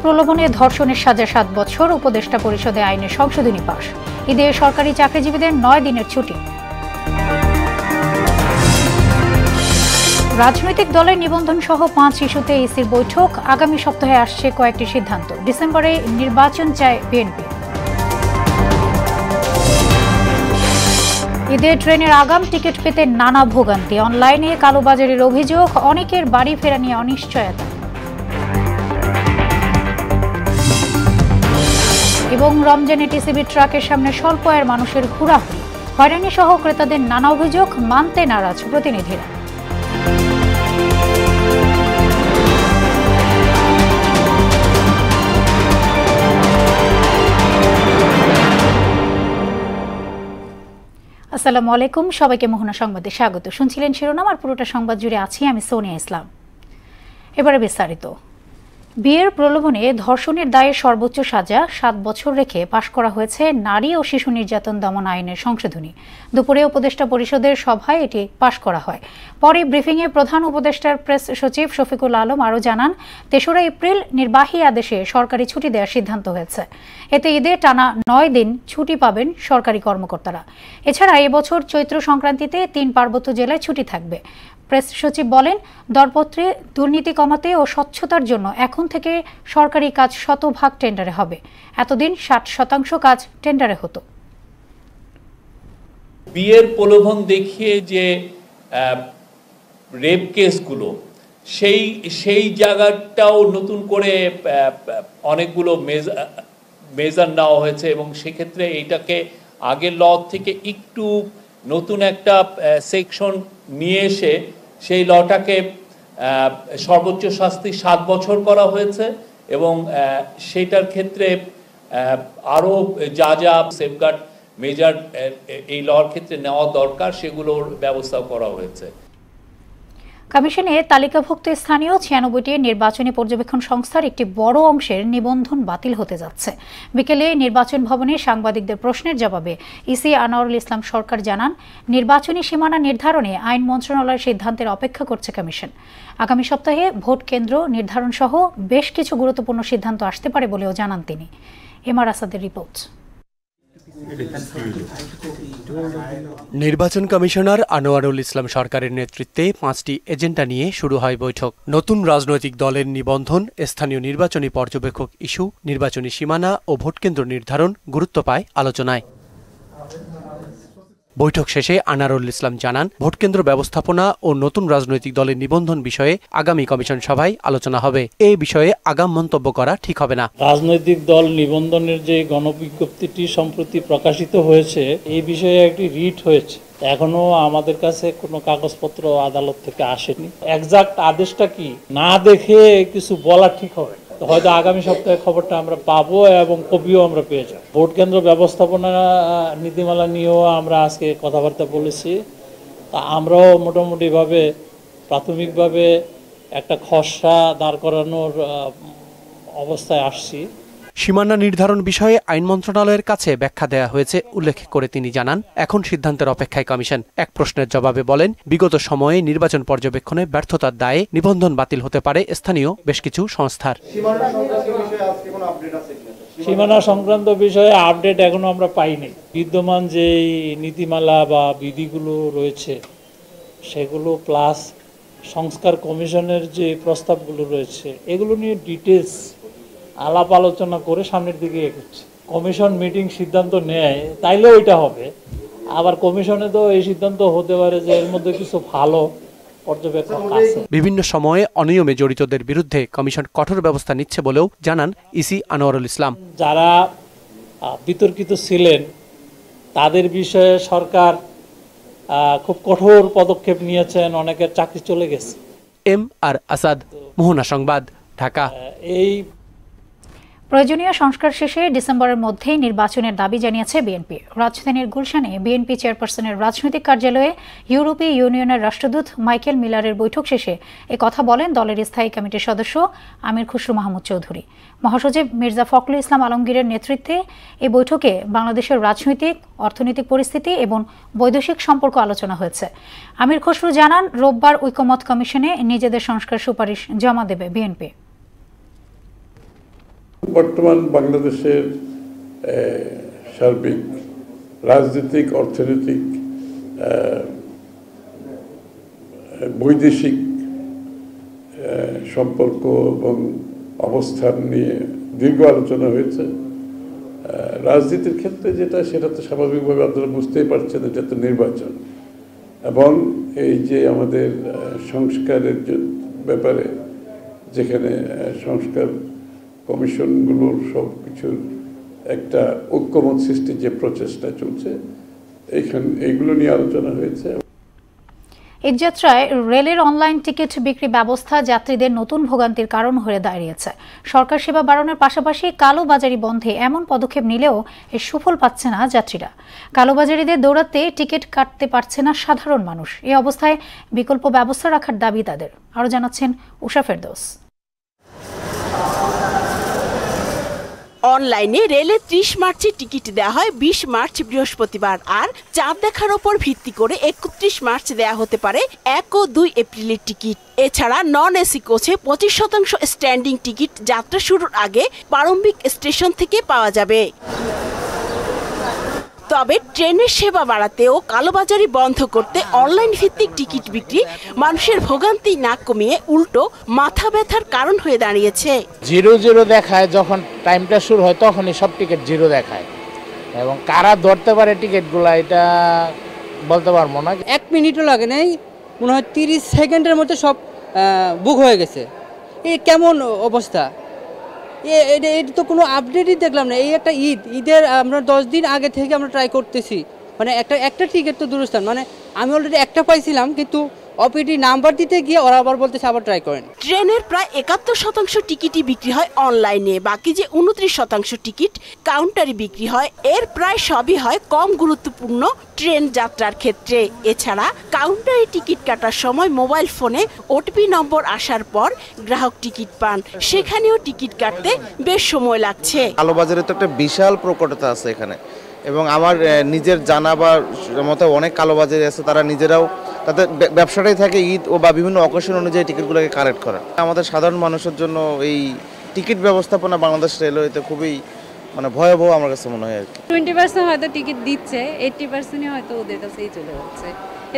প্রলোভনে ধর্ষণের সাজা 7 বছর, উপদেষ্টা পরিষদে আইনের সংশোধনী পাস। ঈদে সরকারি চাকরিজীবীদের 9 দিনের ছুটি। রাজনৈতিক দলের নিবন্ধন সহ 5 ইস্যুতে ইসির বৈঠক, আগামী সপ্তাহে আসছে কয়েকটি সিদ্ধান্ত। ডিসেম্বরে নির্বাচন চায় বিএনপি। ঈদে ট্রেনের আগাম টিকিট পেতে নানা ভোগান্তি, অনলাইনে কালোবাজারের অভিযোগ, অনেকের বাড়ি ফেরা নিয়ে অনিশ্চয়তা। এবং রমজানে টিসিবি ট্রাকের সামনে স্বল্প আয়ের মানুষের হুড়াহুড়ি, হয়রানি সহ ক্রেতাদের নানা অভিযোগ, মানতে নারাজ প্রতিনিধিরা। আসসালামু আলাইকুম, সবাইকে মোহনা সংবাদে স্বাগত। শুনছিলেন শিরোনাম, আর পুরোটা সংবাদ জুড়ে আছি আমি সোনিয়া ইসলাম। এবারে বিস্তারিত। বিয়ের প্রলোভনে ধর্ষণের দায়ে সর্বোচ্চ সাজা 7 বছর রেখে পাশ করা হয়েছে নারী ও শিশু নির্যাতন দমন আইনের সংশোধনী। দুপুরে উপদেষ্টা পরিষদের সভায় এটি পাশ করা হয়। পরে ব্রিফিংয়ে প্রধান উপদেষ্টার প্রেস সচিব শফিকুল আলম আরও জানান, 3রা এপ্রিল নির্বাহী আদেশে সরকারি ছুটি দেওয়ার সিদ্ধান্ত হয়েছে। এতে ঈদে টানা 9 দিন ছুটি পাবেন সরকারি কর্মকর্তারা। এছাড়া এবছর চৈত্র সংক্রান্তিতে 3 পার্বত্য জেলায় ছুটি থাকবে। প্রেস সচিব বলেন, দরপত্রে দুর্নীতি কমাতে ও স্বচ্ছতার জন্য এখন থেকে সরকারি কাজ 100% টেন্ডারে হবে। এতদিন 60% কাজ টেন্ডারে হতো। বিয়ের প্রলোভন দেখিয়ে যে রেপ কেসগুলো, সেই জায়গাটাও নতুন করে অনেকগুলো মেজার নেওয়া হয়েছে, এবং সেক্ষেত্রে এইটাকে আগের ল থেকে একটু নতুন একটা সেকশন নিয়ে এসে সেই লটাকে সর্বোচ্চ শাস্তি 7 বছর করা হয়েছে, এবং সেইটার ক্ষেত্রে আরও যা যা সেফগার্ড মেজার এই লর ক্ষেত্রে নেওয়া দরকার সেগুলোর ব্যবস্থা করা হয়েছে। কমিশনে তালিকাভুক্ত স্থানীয় 96টি নির্বাচনী পর্যবেক্ষণ সংস্থার একটি বড় অংশের নিবন্ধন বাতিল হতে যাচ্ছে। বিকেলে নির্বাচন ভবনে সাংবাদিকদের প্রশ্নের জবাবে ইসি আনোয়ারুল ইসলাম সরকার জানান, নির্বাচনী সীমানা নির্ধারণে আইন মন্ত্রণালয়ের সিদ্ধান্তের অপেক্ষা করছে কমিশন। আগামী সপ্তাহে ভোট কেন্দ্র নির্ধারণ সহ বেশ কিছু গুরুত্বপূর্ণ সিদ্ধান্ত আসতে পারে বলেও জানান তিনি। এমআর আসাদের রিপোর্ট। নির্বাচন কমিশনার আনোয়ারুল ইসলাম সরকারের নেতৃত্বে 5টি এজেন্ডা নিয়ে শুরু হয় বৈঠক। নতুন রাজনৈতিক দলের নিবন্ধন, স্থানীয় নির্বাচনী পর্যবেক্ষক ইস্যু, নির্বাচনী সীমানা ও ভোটকেন্দ্র নির্ধারণ গুরুত্ব পায় আলোচনায়। বৈঠক শেষে আনোয়ারুল ইসলাম জানান, ভোটকেন্দ্র ব্যবস্থাপনা ও নতুন রাজনৈতিক দলের নিবন্ধন বিষয়ে আগামী কমিশন সভায় আলোচনা হবে। এই বিষয়ে আগাম মন্তব্য করা ঠিক হবে না। রাজনৈতিক দল নিবন্ধনের যে গণবিজ্ঞপ্তিটি সম্প্রতি প্রকাশিত হয়েছে, এই বিষয়ে একটি রিট হয়েছে। এখনো আমাদের কাছে কোনো কাগজপত্র আদালত থেকে আসেনি। এক্সাক্ট আদেশটা কি না দেখে কিছু বলা ঠিক হবে। হয়তো আগামী সপ্তাহে খবরটা আমরা পাবো এবং কপিও আমরা পেয়ে যাব। ভোট কেন্দ্র ব্যবস্থাপনা নীতিমালা নিয়েও আমরা আজকে কথাবার্তা বলেছি। তা আমরাও মোটামুটিভাবে প্রাথমিকভাবে একটা খসড়া দাঁড় করানোর অবস্থায় আসছি। সীমানা নির্ধারণ বিষয়ে আইন মন্ত্রণালয়ের কাছে ব্যাখ্যা দেওয়া হয়েছে উল্লেখ করে তিনি জানান, এখন সিদ্ধান্তের অপেক্ষায় কমিশন। এক প্রশ্নের জবাবে বলেন, বিগত সময়ে নির্বাচন পর্যবেক্ষণে ব্যর্থতার দায়ে নিবন্ধন বাতিল হতে পারে স্থানীয় বেশ কিছু সংস্থার। সীমানা সংক্রান্ত বিষয়ে আপডেট এখনো আমরা পাইনি। বিদ্যমান যে নীতিমালা বা বিধিগুলো রয়েছে সেগুলো প্লাস সংস্কার কমিশনের যে প্রস্তাবগুলো রয়েছে, এগুলো নিয়ে ডিটেলস আলাপ আলোচনা করে সামনের দিকে এগোচ্ছে। কমিশন মিটিং সিদ্ধান্ত নেয় তাইলে ওইটা হবে। আবার কমিশনে তো এই সিদ্ধান্ত হতে পারে যে এর মধ্যে কিছু ভালো পর্যবেক্ষক আছে। বিভিন্ন সময়ে অনিয়মে জড়িতদের বিরুদ্ধে কমিশন কঠোর ব্যবস্থা নিচ্ছে বলেও জানান ইসি আনোয়ারুল ইসলাম। যারা বিতর্কিত ছিলেন তাদের বিষয়ে সরকার খুব কঠোর পদক্ষেপ নিয়েছেন, অনেকের চাকরি চলে গেছে। এমআর আসাদ, মোহনা সংবাদ, ঢাকা। এই প্রয়োজনীয় সংস্কার শেষে ডিসেম্বরের মধ্যেই নির্বাচনের দাবি জানিয়েছে বিএনপি। রাজধানীর গুলশানে বিএনপি চেয়ারপারসনের রাজনৈতিক কার্যালয়ে ইউরোপীয় ইউনিয়নের রাষ্ট্রদূত মাইকেল মিলারের বৈঠক শেষে কথা বলেন দলের স্থায়ী কমিটির সদস্য আমির খসরু মাহমুদ চৌধুরী। মহাসচিব মির্জা ফখরুল ইসলাম আলমগীরের নেতৃত্বে এই বৈঠকে বাংলাদেশের রাজনৈতিক, অর্থনৈতিক পরিস্থিতি এবং বৈদেশিক সম্পর্ক আলোচনা হয়েছে। আমির খসরু জানান, রোববার ঐকমত্য কমিশনে নিজেদের সংস্কার সুপারিশ জমা দেবে বিএনপি। বর্তমান বাংলাদেশের সার্বিক রাজনৈতিক, অর্থনৈতিক, বৈদেশিক সম্পর্ক এবং অবস্থান নিয়ে দীর্ঘ আলোচনা হয়েছে। রাজনীতির ক্ষেত্রে যেটা, সেটা তো স্বাভাবিকভাবে আপনারা বুঝতেই পারছেন, এটা তো নির্বাচন, এবং এই যে আমাদের সংস্কারের ব্যাপারে, যেখানে সংস্কার কমিশনগুলোর সব কিছুর একটা ঐক্যমত সৃষ্টির যে প্রচেষ্টা চলছে, এইগুলো নিয়ে আলোচনা হয়েছে। ঈদযাত্রায় রেলের অনলাইন টিকিট বিক্রি ব্যবস্থা যাত্রীদের নতুন ভোগান্তির কারণ হয়ে দাঁড়িয়েছে। সরকার সেবা বাড়ানোর পাশাপাশি কালোবাজারি বন্ধে এমন পদক্ষেপ নিলেও এর সুফল পাচ্ছে না যাত্রীরা। কালোবাজারিদের দৌড়াতে টিকিট কাটতে পারছে না সাধারণ মানুষ। এই অবস্থায় বিকল্প ব্যবস্থা রাখার দাবি তাদের। আরও জানাচ্ছেন উষা ফেরদৌস। অনলাইনে রেলে 30 মার্চে টিকিট দেওয়া হয় 20 মার্চ বৃহস্পতিবার, আর চাঁদ দেখার ওপর ভিত্তি করে 31 মার্চ দেয়া হতে পারে 1 ও 2 এপ্রিলের টিকিট। এছাড়া নন এসি কোচে 25% স্ট্যান্ডিং টিকিট যাত্রা শুরুর আগে প্রারম্ভিক স্টেশন থেকে পাওয়া যাবে। তবে ট্রেনের সেবা বাড়াতে ও কালোবাজারি বন্ধ করতে অনলাইন ভিত্তিক টিকিট বিক্রি মানুষের ভোগান্তি না কমিয়ে উল্টো মাথা ব্যথার কারণ হয়ে দাঁড়িয়েছে। 0 দেখায়, যখন টাইমটা শুরু হয় তখনই সব টিকিট 0 দেখায়, এবং কারা ধরতে পারে টিকিটগুলো এটা বলতে পারবো না। 1 মিনিটও লাগে নাই, মনে হয় 30 সেকেন্ডের মধ্যে সব বুক হয়ে গেছে। এই কেমন অবস্থা? এটা তো কোনো আপডেটই দেখলাম না। এই একটা ঈদের আমরা 10 দিন আগে থেকে আমরা ট্রাই করতেছি, মানে একটা টিকিট তো দূরস্থান, মানে আমি অলরেডি একটা পাইছিলাম, কিন্তু ওপিডি নাম্বার দিতে গিয়ে ওরা আবার বলতেছে আবার ট্রাই করেন। ট্রেনের প্রায় 71% টিকিটই বিক্রি হয় অনলাইনে, বাকি যে 29% টিকিট কাউন্টারে বিক্রি হয়। এর প্রায় সবই হয় কম গুরুত্বপূর্ণ ট্রেন যাত্রার ক্ষেত্রে। এছাড়া কাউন্টারে টিকিট কাটার সময় মোবাইল ফোনে ওটিপি নম্বর আসার পর গ্রাহক টিকিট পান, সেখানেও টিকিট কাটতে বেশ সময় লাগছে। কালোবাজারে তো একটা বিশাল প্রকটতা আছে এখানে, এবং আমার নিজের জানা বা মতো অনেক কালোবাজারি আছে, তারা নিজেরাও তাদের ব্যবসাটাই থাকে ঈদ ও বা বিভিন্ন অকেশন অনুযায়ী টিকিটগুলোকে কালেক্ট করা। আমাদের সাধারণ মানুষের জন্য এই টিকিট ব্যবস্থাপনা বাংলাদেশ রেলওয়েতে খুবই ভয়াবহ আমার কাছে মনে হয় আর কি। 20% হয়তো টিকিট দিচ্ছে, 80% হয়তো ওদের কাছেই চলে যাচ্ছে,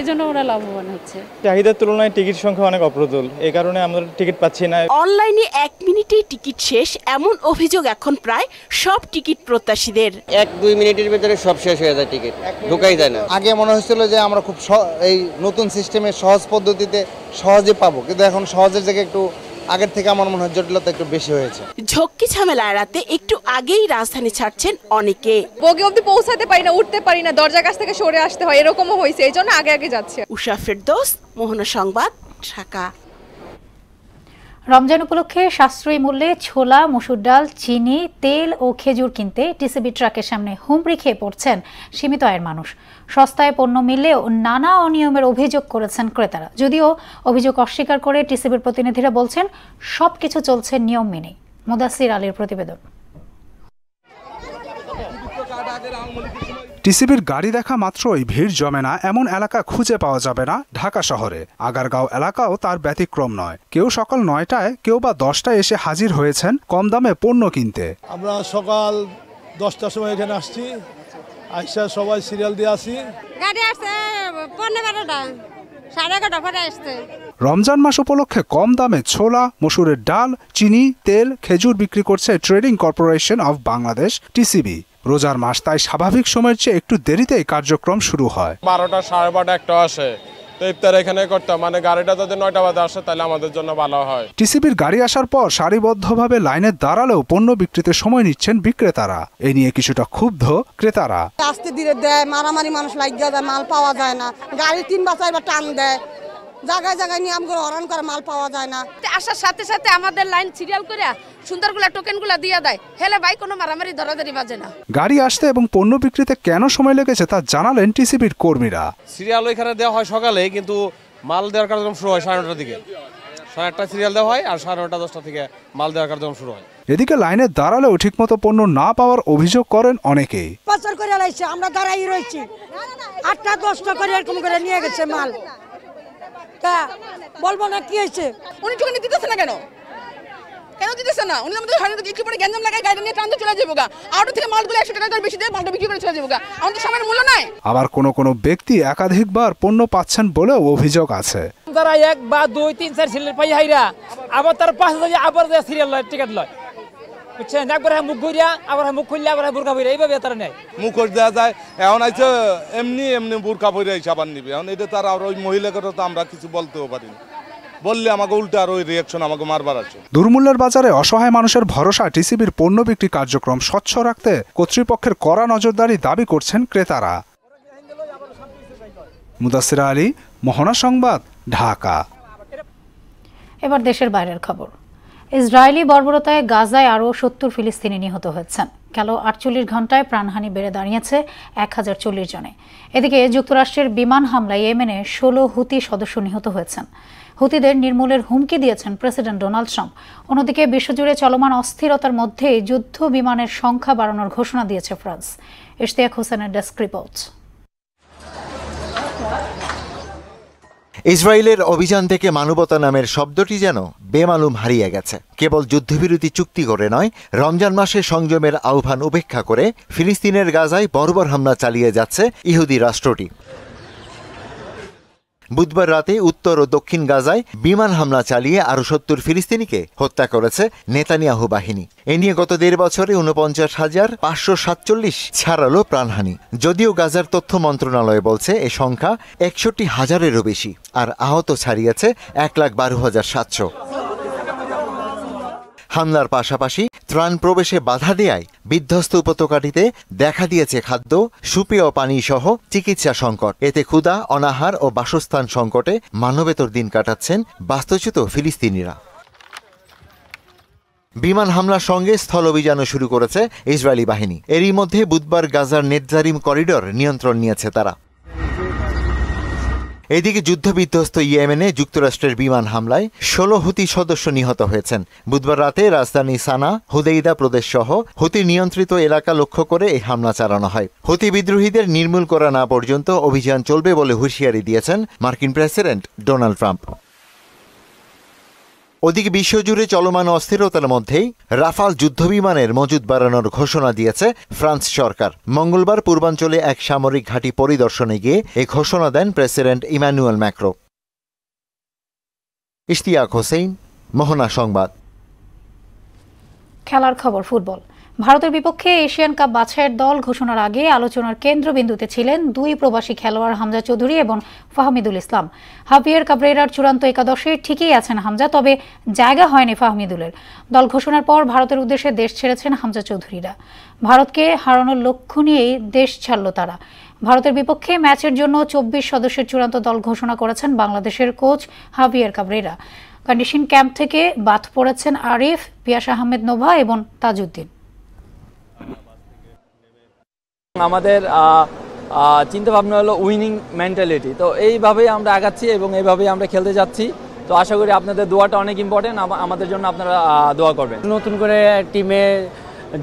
এজন্য ওরা লাভবান হচ্ছে। চাহিদার তুলনায় টিকিট সংখ্যা অনেক অপ্রতুল, এই কারণে আমরা টিকিট পাচ্ছি না। অনলাইনে 1 মিনিটেই টিকিট শেষ, এমন অভিযোগ এখন প্রায় সব টিকিট প্রত্যাশীদের। 1-2 মিনিটের ভিতরে সব শেষ হয়ে যায়, টিকিট ঢোকাই যায় না। আগে মনে হচ্ছিল যে আমরা খুব এই নতুন সিস্টেমে সহজ পদ্ধতিতে সহজে পাবো, কিন্তু এখন সহজের জায়গায় একটু আগের থেকে আমার মনে হয় জটিলতা একটু বেশি হয়েছে। ঝক্কি ঝামেলা এড়াতে একটু আগেই রাজধানী ছাড়ছেন অনেকে। বগি অবধি পৌঁছাতে পারি না, উঠতে পারি না, দরজার কাছ থেকে সরে আসতে হয়, এরকমও হয়েছে, এই জন্য আগে আগে যাচ্ছে। উষা ফেরদৌস, মোহনা সংবাদ, ঢাকা। রমজান উপলক্ষে সাশ্রয়ী মূল্যে ছোলা, মসুর ডাল, চিনি, তেল ও খেজুর কিনতে টিসিবি ট্রাকের সামনে হুমড়ি খেয়ে পড়ছেন সীমিত আয়ের মানুষ। সস্তায় পণ্য মিললেও নানা অনিয়মের অভিযোগ করেছেন ক্রেতারা। যদিও অভিযোগ অস্বীকার করে টিসিবির প্রতিনিধিরা বলছেন সবকিছু চলছে নিয়ম মেনে। মুদাসির আলীর প্রতিবেদন। টিসিবির গাড়ি দেখা মাত্রই ভিড় জমে না এমন এলাকা খুঁজে পাওয়া যাবে না ঢাকা শহরে। আগারগাঁও এলাকাও তার ব্যতিক্রম নয়। কেউ সকাল 9টায়, কেউ বা 10টায় এসে হাজির হয়েছেন কম দামে পণ্য কিনতে। আমরা সকাল 10টার সময় এখানে আসছি, আইসা সবাই সিরিয়াল দিয়ে আসি। গাড়ি আসছে 11:30টা, 11:30 পরে আসছে। রমজান মাস উপলক্ষে কম দামে ছোলা, মসুরের ডাল, চিনি, তেল, খেজুর বিক্রি করছে trading corporation of Bangladesh TCB. রোজার মাস তাই স্বাভাবিক সময়ের চেয়ে একটু দেরিতেই কার্যক্রম শুরু হয়। 12টা, 12:30, 1টা আসে, তো ইফতার এখানে করতে, মানে গাড়িটা যদি 9টা বাজে আসে তাহলে আমাদের জন্য ভালো হয়। টিসিবির গাড়ি আসার পর সারিবদ্ধভাবে লাইনে দাঁড়ালেও পণ্য বিক্রিতে সময় নিচ্ছেন বিক্রেতারা। এই নিয়ে কিছুটা ক্ষুব্ধ ক্রেতারা। আস্তে ধীরে দেয়, মারামারি মানুষ লাগিয়ে দেয়, মাল পাওয়া যায় না। গাড়ি 3 বা 4 বার টান দেয়, জায়গায় জায়গায় নিয়ম করে হরণ করে মাল পাওয়া যায় না। আসার সাথে সাথে আমাদের লাইন সিরিয়াল করে সুন্দরগুলা টোকেনগুলা দিয়ে দেয়, হেলে ভাই কোনো মারামারি ধরাধরি বাজে না। গাড়ি আসতে এবং পণ্য বিক্রিতে কেন সময় লেগেছে তা জানালেন টিসিবির কর্মীরা। সিরিয়াল ওইখানে দেওয়া হয় সকালে, কিন্তু মাল দেওয়ার কার্যক্রম শুরু হয় 9:30টার দিকে। 9:30 সিরিয়াল দেওয়া হয় আর 9:30, 10টা থেকে মাল দেওয়ার কার্যক্রম শুরু হয়। এদিকে লাইনে দাঁড়ালেও ঠিকমতো পণ্য না পাওয়ার অভিযোগ করেন অনেকেই। পাচার করে লাইছে, আমরা দাঁড়াই রয়েছি, 8টা 10টা করে এরকম করে নিয়ে গেছে মাল। তা বলবো না কি হয়েছে, উনি টোকেন দিতেছে না কেন? কেন দিতেছে না, উনি আমাদের হয়রানি একটু পরে গ্যাঞ্জাম লাগায় গাড়ি নিয়ে টানতে চলে যাবো গা, আউটো থেকে মালগুলো 100 টাকা করে বেশি দিয়ে মালটা বিক্রি করে চলে যাবো গা, আমাদের সময়ের মূল্য নাই। আবার কোনো ব্যক্তি একাধিকবার পণ্য পাচ্ছেন বলেও অভিযোগ আছে। যারা 1 বা 2 3 4 সিলের পাই হাইরা আবার তার 5000 আবার সিরিয়াল লয় টিকিট লয়, বুঝছেন? একবার মুখ ঘুরিয়া আবার মুখ খুললে আবার বোরকা পরে এইভাবে তারা নেয়। মুখ দেওয়া যায় এখন আইছে এমনি বোরকা পরে সাবান নিবে, এখন এটা তার আর ওই মহিলাকে তো আমরা কিছু বলতেও পারি না, বললে আমাকে উল্টা আর ওই রিয়াকশন আমাকে মারবার আছে। দুর্মূল্যের বাজারে অসহায় মানুষের ভরসা টিসিবির পণ্য বিক্রি কার্যক্রম স্বচ্ছ রাখতে কর্তৃপক্ষের কড়া নজরদারি দাবি করছেন ক্রেতারা। মুদাসসির আলী, মোহনা সংবাদ, ঢাকা। এবার দেশের বাইরের খবর। ইসরায়েলি বর্বরতায় গাজায় আরও 70 ফিলিস্তিনি নিহত হয়েছেন। গেল 48 ঘন্টায় প্রাণহানি বেড়ে দাঁড়িয়েছে 1040 জনে। এদিকে যুক্তরাষ্ট্রের বিমান হামলায় ইয়েমেনে 16 হুতি সদস্য নিহত হয়েছেন। হুতিদের নির্মূলের হুমকি দিয়েছেন প্রেসিডেন্ট ডোনাল্ড ট্রাম্প। অন্যদিকে বিশ্বজুড়ে চলমান অস্থিরতার মধ্যেই যুদ্ধ বিমানের সংখ্যা বাড়ানোর ঘোষণা দিয়েছে ফ্রান্স। ইশতিয়াক হোসেনের ডেস্ক রিপোর্ট। ইসরায়েলের অভিযান থেকে মানবতা নামের শব্দটি যেন বেমালুম হারিয়ে গেছে। কেবল যুদ্ধবিরতি চুক্তি করে নয়, রমজান মাসে সংযমের আহ্বান উপেক্ষা করে ফিলিস্তিনের গাজায় বর্বর হামলা চালিয়ে যাচ্ছে ইহুদি রাষ্ট্রটি। বুধবার রাতে উত্তর ও দক্ষিণ গাজায় বিমান হামলা চালিয়ে আরও 70 ফিলিস্তিনিকে হত্যা করেছে নেতানিয়াহু বাহিনী। এ নিয়ে গত 1.5 বছরে ৪৯,৫৪৭ ছাড়ালো প্রাণহানি। যদিও গাজার তথ্য মন্ত্রণালয় বলছে এ সংখ্যা ৬১,০০০-এরও বেশি, আর আহত ছাড়িয়েছে ১,১২,৭০০। হামলার পাশাপাশি ত্রাণ প্রবেশে বাধা দেয়ায় বিধ্বস্ত উপত্যকাটিতে দেখা দিয়েছে খাদ্য, সুপেয় পানি সহ চিকিৎসা সংকট। এতে ক্ষুধা, অনাহার ও বাসস্থান সংকটে মানবেতর দিন কাটাচ্ছেন বাস্তুচ্যুত ফিলিস্তিনিরা। বিমান হামলার সঙ্গে স্থল অভিযানও শুরু করেছে ইসরায়েলি বাহিনী। এরই মধ্যে বুধবার গাজার নেটজারিম করিডর নিয়ন্ত্রণ নিয়েছে তারা। এদিকে যুদ্ধবিধ্বস্ত ইয়েমেনে যুক্তরাষ্ট্রের বিমান হামলায় 16 হুতি সদস্য নিহত হয়েছেন। বুধবার রাতে রাজধানী সানা, হুদেইদা প্রদেশ সহ হুতি নিয়ন্ত্রিত এলাকা লক্ষ্য করে এই হামলা চালানো হয়। হুতি বিদ্রোহীদের নির্মূল করা না পর্যন্ত অভিযান চলবে বলে হুঁশিয়ারি দিয়েছেন মার্কিন প্রেসিডেন্ট ডোনাল্ড ট্রাম্প। ওদিকে বিশ্বজুড়ে চলমান অস্থিরতার মধ্যেই রাফাল যুদ্ধবিমানের মজুদ বাড়ানোর ঘোষণা দিয়েছে ফ্রান্স সরকার। মঙ্গলবার পূর্বাঞ্চলে এক সামরিক ঘাঁটি পরিদর্শনে গিয়ে এ ঘোষণা দেন president Emmanuel Macron. Ishtiaq Hossain, Mohona সংবাদ। খেলার খবর। ফুটবল। ভারতের বিপক্ষে এশিয়ান কাপ বাছাইয়ের দল ঘোষণার আগে আলোচনার কেন্দ্রবিন্দুতে ছিলেন 2 প্রবাসী খেলোয়াড় হামজা চৌধুরী এবং ফাহমিদুল ইসলাম। হাভিয়ের কাবরেরার চূড়ান্ত একাদশে ঠিকই আছেন হামজা, তবে জায়গা হয়নি ফাহমিদুলের। দল ঘোষণার পর ভারতের উদ্দেশ্যে দেশ ছেড়েছেন হামজা চৌধুরীরা। ভারতকে হারানোর লক্ষ্য নিয়েই দেশ ছাড়ল তারা। ভারতের বিপক্ষে ম্যাচের জন্য 24 সদস্যের চূড়ান্ত দল ঘোষণা করেছেন বাংলাদেশের coach Javier Cabrera. Condition camp থেকে বাদ পড়েছেন আরিফ, পিয়াস আহমেদ নোভা এবং তাজউদ্দিন। আমাদের চিন্তা ভাবনা হলো উইনিং মেন্টালিটি, তো এইভাবেই আমরা আগাচ্ছি এবং এইভাবেই আমরা খেলতে যাচ্ছি। তো আশা করি আপনাদের দোয়াটা অনেক ইম্পর্টেন্ট, আমাদের জন্য আপনারা দোয়া করবেন। নতুন করে টিমে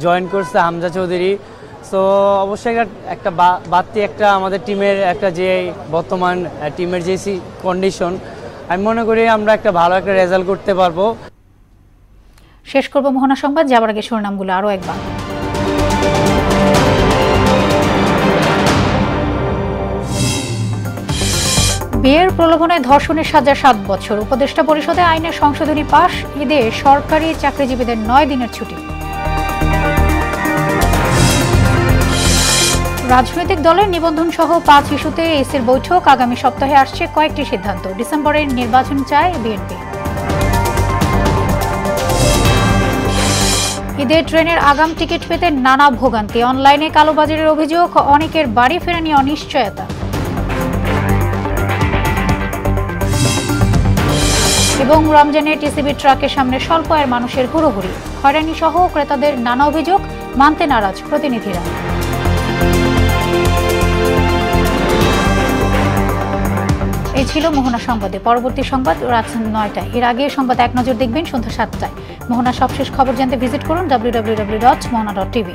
জয়েন করছে হামজা চৌধুরী, সো অবশ্যই একটা বাড়তি একটা আমাদের টিমের একটা যে বর্তমান টিমের যে কন্ডিশন, আমি মনে করি আমরা একটা ভালো একটা রেজাল্ট করতে পারবো। শেষ করব মোহনা সংবাদ, যাবার আগে শিরোনামগুলো আরও একবার। বিয়ের প্রলোভনে ধর্ষণের সাজা 7 বছর। উপদেষ্টা পরিষদে আইনের সংশোধনী পাশ। ঈদে সরকারি চাকরিজীবীদের 9 দিনের ছুটি। রাজনৈতিক দলের নিবন্ধন সহ 5 ইস্যুতে ইসির বৈঠক। আগামী সপ্তাহে আসছে কয়েকটি সিদ্ধান্ত। ডিসেম্বরের নির্বাচন চায় বিএনপি। ঈদের ট্রেনের আগাম টিকিট পেতে নানা ভোগান্তি। অনলাইনে কালোবাজারের অভিযোগ, অনেকের বাড়ি ফেরা নিয়ে অনিশ্চয়তা। এবং রমজানে টিসিবি ট্রাকের সামনে স্বল্প আয়ের মানুষের হুড়োহুড়ি। হয়রানি সহ ক্রেতাদের নানা অভিযোগ, মানতে নারাজ প্রতিনিধিরা। এই ছিল মোহনা সংবাদে। পরবর্তী সংবাদ রাত 9টায়। এর আগে সংবাদ এক নজর দেখবেন সন্ধ্যা 7টায়। মোহনা সবশেষ খবর জানতে ভিজিট করুন www.mohana.tv।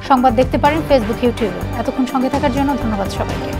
সংবাদ দেখতে পারেন ফেসবুক, ইউটিউবে। এতক্ষণ সঙ্গে থাকার জন্য ধন্যবাদ সবাইকে।